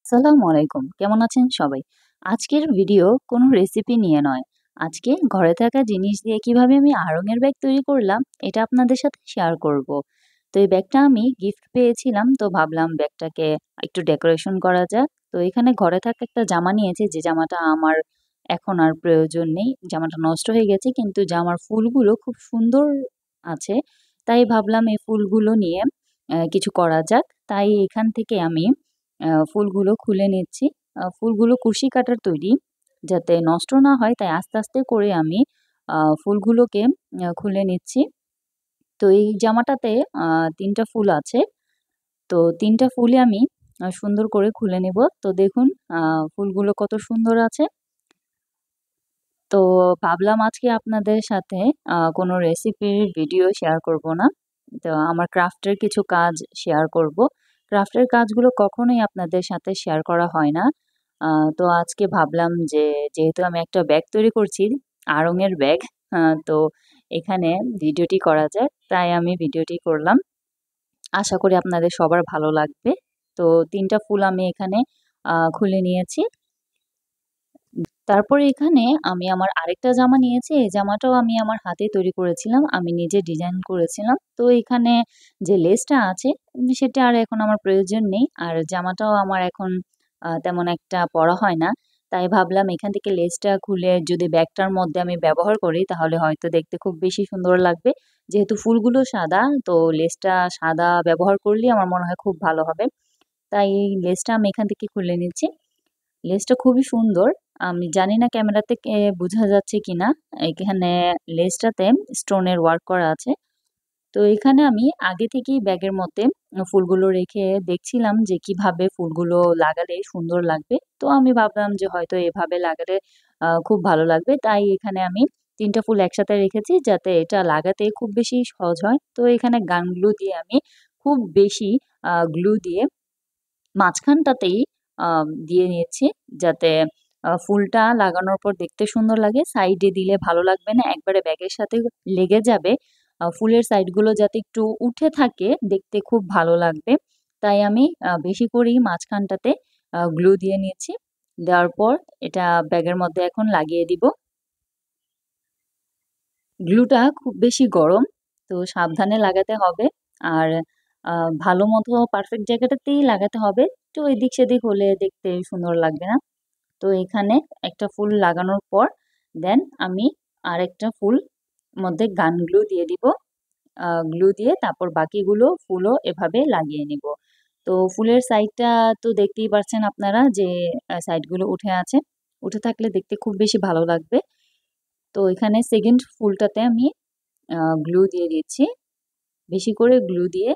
আসসালামু আলাইকুম। কেমন আছেন সবাই? আজকের ভিডিও কোনো রেসিপি নিয়ে নয়। আজকে ঘরে থাকা জিনিস দিয়ে কিভাবে আমি আড়ং-এর ব্যাগ তৈরি করলাম, এটা আপনাদের সাথে শেয়ার করব। তো এই ব্যাগটা আমি গিফট পেয়েছিলাম, তো ভাবলাম ব্যাগটাকে একটু ডেকোরেশন করা যাক। তো এখানে ঘরে থাকা একটা জামা নিয়েছি, যে জামাটা আমার এখন আর প্রয়োজন নেই। জামাটা নষ্ট হয়ে গেছে, কিন্তু জামার ফুলগুলো খুব সুন্দর আছে। তাই ভাবলাম এই ফুলগুলো নিয়ে কিছু করা যাক। তাই এখান থেকে আমি ফুলগুলো খুলে নিচ্ছি। ফুলগুলো কুশি কাটার তৈরি, যাতে নষ্ট না হয় তাই আস্তে, আস্তে করে আমি ফুলগুলোকে খুলে নিচ্ছি। তো এই জামাটাতে ৩ টা ফুল আছে। তো ৩ টা ফুলই আমি সুন্দর করে খুলে নেব। তো দেখুন আ ফুলগুলো কত সুন্দর আছে। তো ভাবলাম আজকে আপনাদের সাথে কোনো রেসিপির ভিডিও শেয়ার করব না। তো আমার ক্রাফটের কিছু কাজ শেয়ার করব। ক্রাফটের কাজগুলো কখনোই আপনাদের সাথে শেয়ার করা হয় না। আ তো আজকে ভাবলাম যে, যেহেতু আমি একটা ব্যাগ তৈরি করছি, আড়ং-এর ব্যাগ, তো এখানে ভিডিওটি করা যাক। তাই আমি ভিডিওটি করলাম। আশা করি আপনাদের সবার ভালো লাগবে। তো ৩ টা ফুল আমি এখানে খুলে নিয়েছি। তারপরে এখানে আমি আমার আরেকটা জামা নিয়েছি। এই জামাটাও আমি আমার হাতে তৈরি করেছিলাম। আমি নিজে ডিজাইন করেছিলাম। তো এখানে যে লেসটা আছে সেটা আর এখন আমার প্রয়োজন নেই। আর জামাটাও আমার এখন তেমন একটা পরা হয় না। তাই ভাবলাম এখান থেকে লেসটা খুলে যদি ব্যাগটার মধ্যে আমি ব্যবহার করি, তাহলে হয়তো দেখতে খুব বেশি সুন্দর লাগবে। যেহেতু ফুলগুলো সাদা, তো লেসটা সাদা ব্যবহার করলেই আমার মনে হয় খুব ভালো হবে। তাই এই লেসটা আমি এখান থেকে খুলে নিচ্ছি। লেসটা খুবই সুন্দর। আমি জানি না ক্যামেরাতে বোঝা যাচ্ছে কিনা। এখানে লেসটাতে স্টোনের ওয়ার্ক করা আছে। তো এখানে আমি আগে থেকেই ব্যাগের মধ্যে ফুলগুলো রেখে দেখছিলাম যে কিভাবে ফুলগুলো লাগালে সুন্দর লাগবে। তো আমি ভাবলাম যে হয়তো এভাবে লাগালে খুব ভালো লাগবে। তাই এখানে আমি ৩ টা ফুল একসাথে রেখেছি, যাতে এটা লাগাতে খুব বেশি সহজ হয়। তো এখানে গান গ্লু দিয়ে আমি খুব বেশি গ্লু দিয়ে মাঝখানটাতেই দিয়ে নিয়েছি, যাতে ফুলটা লাগানোর পর দেখতে সুন্দর লাগে। সাইডে দিলে ভালো লাগবে না, একবারে ব্যাগের সাথে লেগে যাবে। ফুলের সাইডগুলো যাতে একটু উঠে থাকে, দেখতে খুব ভালো লাগবে। তাই আমি বেশি করেই মাঝখানটাতে গ্লু দিয়ে নিয়েছি। দেওয়ার পর এটা ব্যাগের মধ্যে এখন লাগিয়ে দিব। গ্লুটা খুব বেশি গরম, তো সাবধানে লাগাতে হবে। আর ভালো মতো পারফেক্ট জায়গাটাতেই লাগাতে হবে। একটু এদিক সেদিক হলে দেখতে সুন্দর লাগবে না। তো এখানে একটা ফুল লাগানোর পর দেন আমি আরেকটা ফুল মধ্যে গান গ্লু দিয়ে দিব। গ্লু দিয়ে তারপর বাকিগুলো ফুলও এভাবে লাগিয়ে নিব। তো ফুলের সাইডটা তো দেখতেই পারছেন আপনারা যে সাইডগুলো উঠে আছে। উঠে থাকলে দেখতে খুব বেশি ভালো লাগবে। তো এখানে 2nd ফুলটাতে আমি গ্লু দিয়ে দিচ্ছি। বেশি করে গ্লু দিয়ে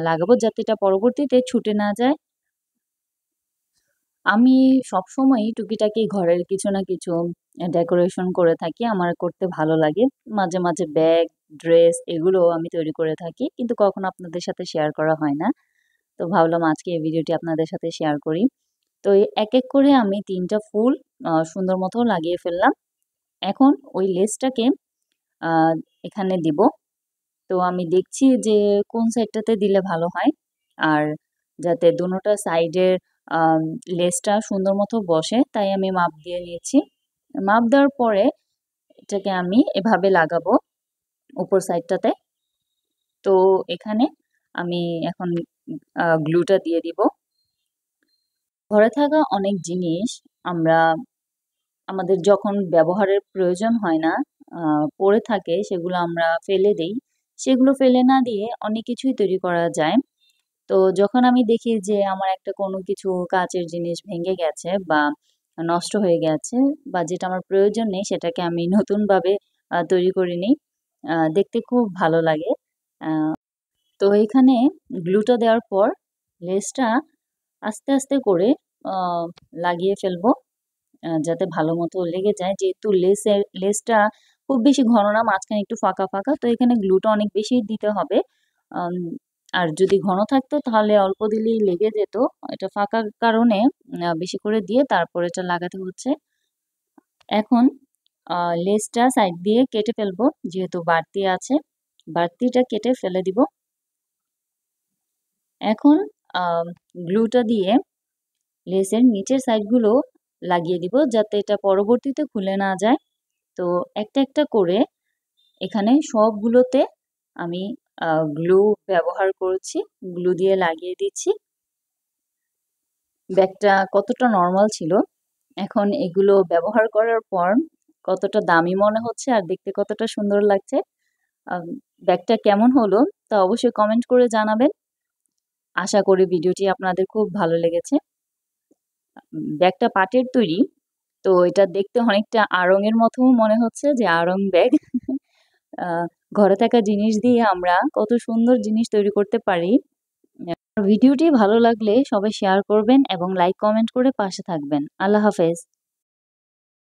লাগাবো, যাতে এটা পরবর্তীতে ছুটে না যায়। আমি সবসময়ই টুকিটাকি ঘরের কিছু না কিছু ডেকোরেশন করে থাকি। আমার করতে ভালো লাগে। মাঝে, মাঝে ব্যাগ, ড্রেস এগুলোও আমি তৈরি করে থাকি। কিন্তু কখনো আপনাদের সাথে শেয়ার করা হয় না। তো ভাবলাম আজকে এই ভিডিওটি আপনাদের সাথে শেয়ার করি। তো এক, এক করে আমি ৩ টা ফুল সুন্দর মতো লাগিয়ে ফেললাম। এখন ওই লেসটাকে আ এখানে দিব। তো আমি দেখছি যে কোন সাইডটাতে দিলে ভালো হয়। আর যাতে দোনোটা সাইডের আম লেসটা সুন্দর মতো বসে, তাই আমি মাপ দিয়ে নিয়েছি। মাপ দেওয়ার পরে এটাকে আমি এভাবে লাগাবো উপর সাইডটাতে। তো এখানে আমি এখন গ্লুটা দিয়ে দিব। ঘরে থাকা অনেক জিনিস আমরা আমাদের যখন ব্যবহারের প্রয়োজন হয় না, আ পড়ে থাকে, সেগুলো আমরা ফেলে দেই। সেগুলো ফেলে না দিয়ে অনেক কিছুই তৈরি করা যায়। তো যখন আমি দেখি যে আমার একটা কোনো কিছু কাঁচের জিনিস ভেঙে গেছে বা নষ্ট হয়ে গেছে, বা যেটা আমার প্রয়োজন নেই সেটাকে আমি নতুনভাবে তৈরি করে নিই। দেখতে খুব ভালো লাগে। আ তো এখানে গ্লুটা দেওয়ার পর লেসটা আস্তে, আস্তে করে আ লাগিয়ে ফেলবো। যাতে ভালো মতো লেগে যায়। যেহেতু লেসটা খুব বেশি ঘন না, মাঝখানে একটু ফাঁকা, ফাঁকা। তো এখানে গ্লুটা অনেক বেশি দিতে হবে। আম আর যদি ঘন থাকতো তাহলে অল্প দিলেই লেগে যেত। এটা ফাঁকার কারণে বেশি করে দিয়ে তারপর এটা লাগাতে হচ্ছে। এখন আ লেসটা সাইড দিয়ে কেটে ফেলবো। যেহেতু বাড়তি আছে, বাড়তিটা কেটে ফেলে দিব। এখন আম গ্লুটা দিয়ে লেসের নিচের সাইডগুলো লাগিয়ে দিব যাতে এটা পরবর্তীতে খুলে না যায়। তো একটা একটা করে এখানে সবগুলোতে আমি গ্লু ব্যবহার করছি, গ্লু দিয়ে লাগিয়ে দিচ্ছি। ব্যাগটা কতটা নর্মাল ছিল, এখন এগুলো ব্যবহার করার পর কতটা দামি মনে হচ্ছে আর দেখতে কতটা সুন্দর লাগছে। ব্যাগটা কেমন হলো তা অবশ্যই কমেন্ট করে জানাবেন। আশা করি ভিডিওটি আপনাদের খুব ভালো লেগেছে। ব্যাগটা পাটের তৈরি, তো এটা দেখতে অনেকটা আড়ং-এর মতো মনে হচ্ছে যে আড়ং ব্যাগ। ঘরে থাকা জিনিস দিয়ে আমরা কত সুন্দর জিনিস তৈরি করতে পারি। ভিডিওটি ভালো লাগলে সবাই শেয়ার করবেন এবং লাইক কমেন্ট করে পাশে থাকবেন। আল্লাহ হাফেজ।